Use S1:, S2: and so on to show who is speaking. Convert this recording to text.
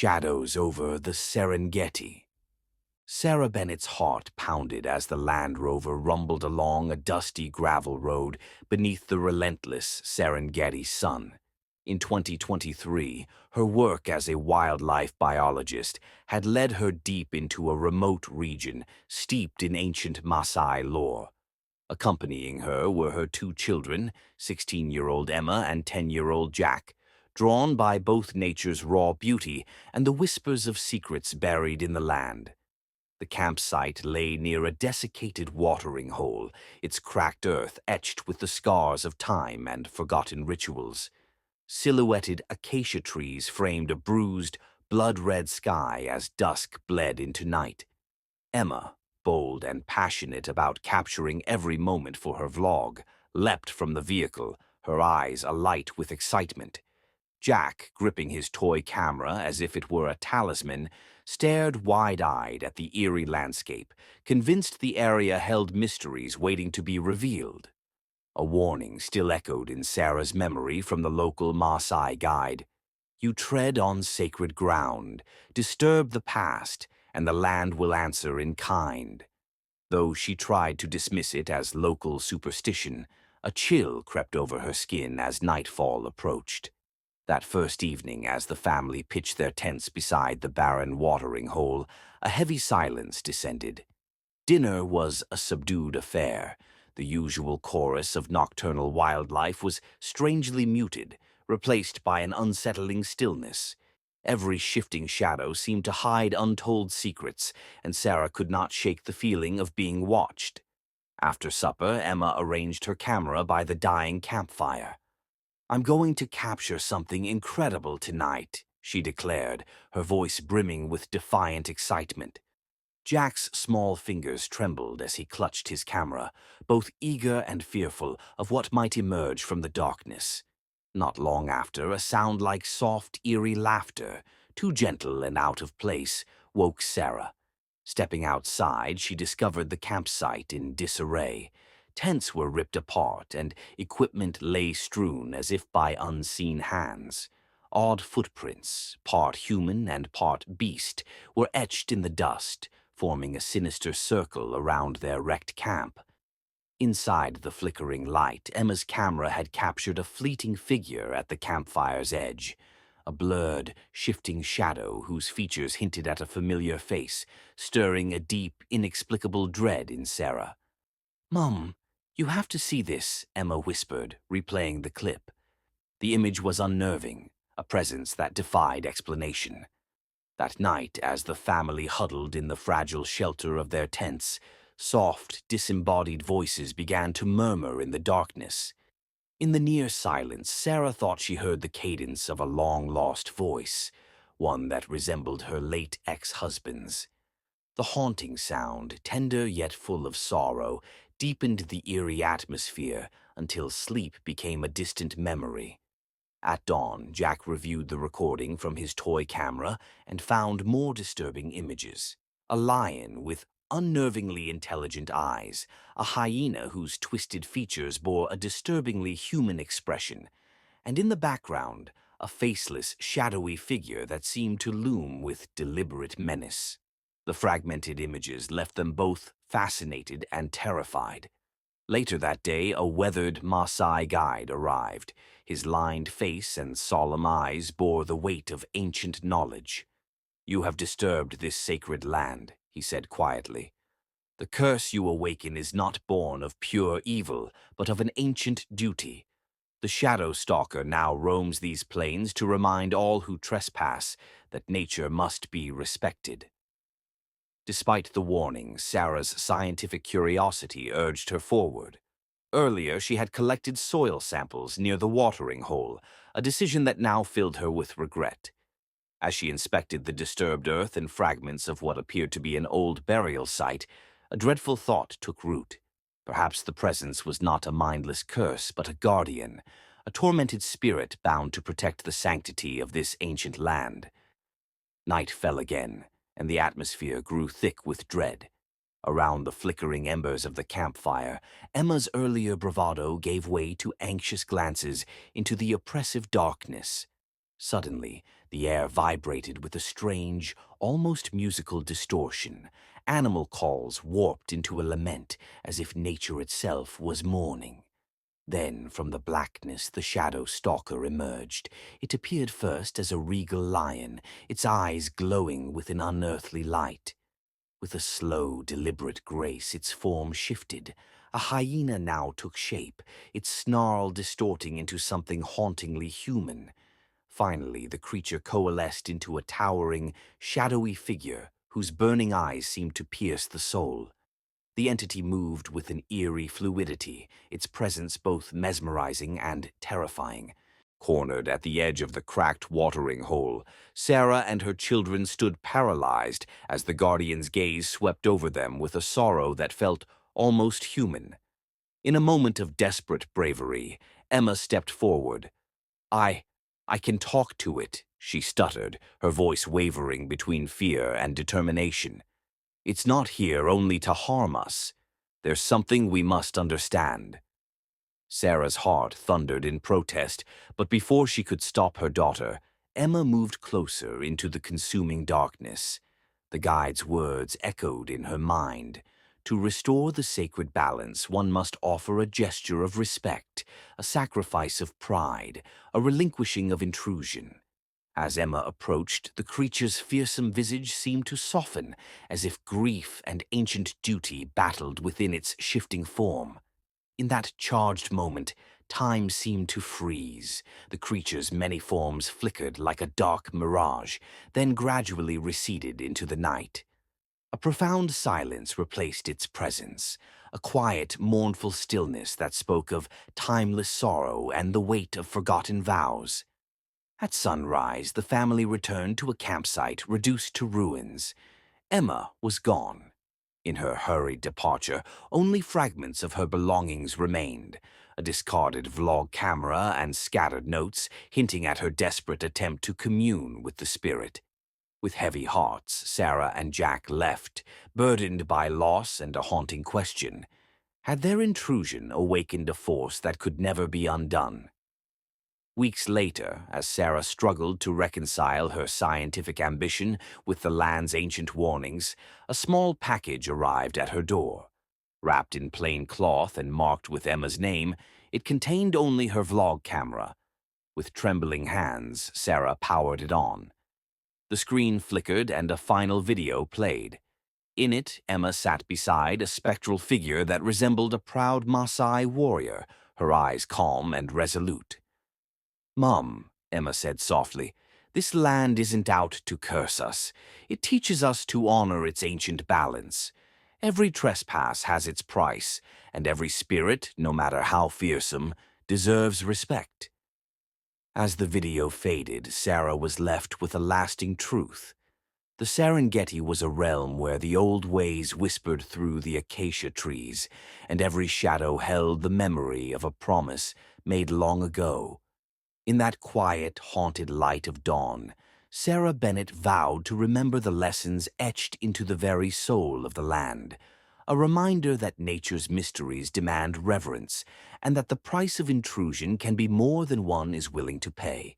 S1: Shadows over the Serengeti. Sarah Bennett's heart pounded as the Land Rover rumbled along a dusty gravel road beneath the relentless Serengeti sun. In 2023, her work as a wildlife biologist had led her deep into a remote region steeped in ancient Maasai lore. Accompanying her were her two children, 16-year-old Emma and 10-year-old Jack, drawn by both nature's raw beauty and the whispers of secrets buried in the land. The campsite lay near a desiccated watering hole, its cracked earth etched with the scars of time and forgotten rituals. Silhouetted acacia trees framed a bruised, blood-red sky as dusk bled into night. Emma, bold and passionate about capturing every moment for her vlog, leapt from the vehicle, her eyes alight with excitement. Jack, gripping his toy camera as if it were a talisman, stared wide-eyed at the eerie landscape, convinced the area held mysteries waiting to be revealed. A warning still echoed in Sarah's memory from the local Maasai guide. You tread on sacred ground, disturb the past, and the land will answer in kind. Though she tried to dismiss it as local superstition, a chill crept over her skin as nightfall approached. That first evening, as the family pitched their tents beside the barren watering hole, a heavy silence descended. Dinner was a subdued affair. The usual chorus of nocturnal wildlife was strangely muted, replaced by an unsettling stillness. Every shifting shadow seemed to hide untold secrets, and Sarah could not shake the feeling of being watched. After supper, Emma arranged her camera by the dying campfire. "I'm going to capture something incredible tonight," she declared, her voice brimming with defiant excitement. Jack's small fingers trembled as he clutched his camera, both eager and fearful of what might emerge from the darkness. Not long after, a sound like soft, eerie laughter, too gentle and out of place, woke Sarah. Stepping outside, she discovered the campsite in disarray. Tents were ripped apart, and equipment lay strewn as if by unseen hands. Odd footprints, part human and part beast, were etched in the dust, forming a sinister circle around their wrecked camp. Inside the flickering light, Emma's camera had captured a fleeting figure at the campfire's edge, a blurred, shifting shadow whose features hinted at a familiar face, stirring a deep, inexplicable dread in Sarah. "Mum, you have to see this," Emma whispered, replaying the clip. The image was unnerving, a presence that defied explanation. That night, as the family huddled in the fragile shelter of their tents, soft, disembodied voices began to murmur in the darkness. In the near silence, Sarah thought she heard the cadence of a long-lost voice, one that resembled her late ex-husband's. The haunting sound, tender yet full of sorrow, deepened the eerie atmosphere until sleep became a distant memory. At dawn, Jack reviewed the recording from his toy camera and found more disturbing images. A lion with unnervingly intelligent eyes, a hyena whose twisted features bore a disturbingly human expression, and in the background, a faceless, shadowy figure that seemed to loom with deliberate menace. The fragmented images left them both fascinated and terrified. Later that day, a weathered Maasai guide arrived. His lined face and solemn eyes bore the weight of ancient knowledge. "You have disturbed this sacred land," he said quietly. "The curse you awaken is not born of pure evil, but of an ancient duty. The Shadow Stalker now roams these plains to remind all who trespass that nature must be respected." Despite the warning, Sarah's scientific curiosity urged her forward. Earlier, she had collected soil samples near the watering hole, a decision that now filled her with regret. As she inspected the disturbed earth and fragments of what appeared to be an old burial site, a dreadful thought took root. Perhaps the presence was not a mindless curse, but a guardian, a tormented spirit bound to protect the sanctity of this ancient land. Night fell again, and the atmosphere grew thick with dread. Around the flickering embers of the campfire, Emma's earlier bravado gave way to anxious glances into the oppressive darkness. Suddenly, The air vibrated with a strange, almost musical distortion. Animal calls warped into a lament, as if nature itself was mourning. Then, from the blackness, the Shadow Stalker emerged. It appeared first as a regal lion, its eyes glowing with an unearthly light. With a slow, deliberate grace, its form shifted. A hyena now took shape, its snarl distorting into something hauntingly human. Finally, the creature coalesced into a towering, shadowy figure whose burning eyes seemed to pierce the soul. The entity moved with an eerie fluidity, its presence both mesmerizing and terrifying. Cornered at the edge of the cracked watering hole, Sarah and her children stood paralyzed as the Guardian's gaze swept over them with a sorrow that felt almost human. In a moment of desperate bravery, Emma stepped forward. I can talk to it," she stuttered, her voice wavering between fear and determination. "It's not here only to harm us. There's something we must understand." Sarah's heart thundered in protest, but before she could stop her daughter, Emma moved closer into the consuming darkness. The guide's words echoed in her mind. To restore the sacred balance, one must offer a gesture of respect, a sacrifice of pride, a relinquishing of intrusion. As Emma approached, the creature's fearsome visage seemed to soften, as if grief and ancient duty battled within its shifting form. In that charged moment, time seemed to freeze. The creature's many forms flickered like a dark mirage, then gradually receded into the night. A profound silence replaced its presence, a quiet, mournful stillness that spoke of timeless sorrow and the weight of forgotten vows. At sunrise, the family returned to a campsite reduced to ruins. Emma was gone. In her hurried departure, only fragments of her belongings remained, a discarded vlog camera and scattered notes hinting at her desperate attempt to commune with the spirit. With heavy hearts, Sarah and Jack left, burdened by loss and a haunting question. Had their intrusion awakened a force that could never be undone? Weeks later, as Sarah struggled to reconcile her scientific ambition with the land's ancient warnings, a small package arrived at her door. Wrapped in plain cloth and marked with Emma's name, it contained only her vlog camera. With trembling hands, Sarah powered it on. The screen flickered and a final video played. In it, Emma sat beside a spectral figure that resembled a proud Maasai warrior, her eyes calm and resolute. "Mom," Emma said softly, "this land isn't out to curse us. It teaches us to honor its ancient balance. Every trespass has its price, and every spirit, no matter how fearsome, deserves respect." As the video faded, Sarah was left with a lasting truth. The Serengeti was a realm where the old ways whispered through the acacia trees, and every shadow held the memory of a promise made long ago. In that quiet, haunted light of dawn, Sarah Bennett vowed to remember the lessons etched into the very soul of the land, a reminder that nature's mysteries demand reverence, and that the price of intrusion can be more than one is willing to pay.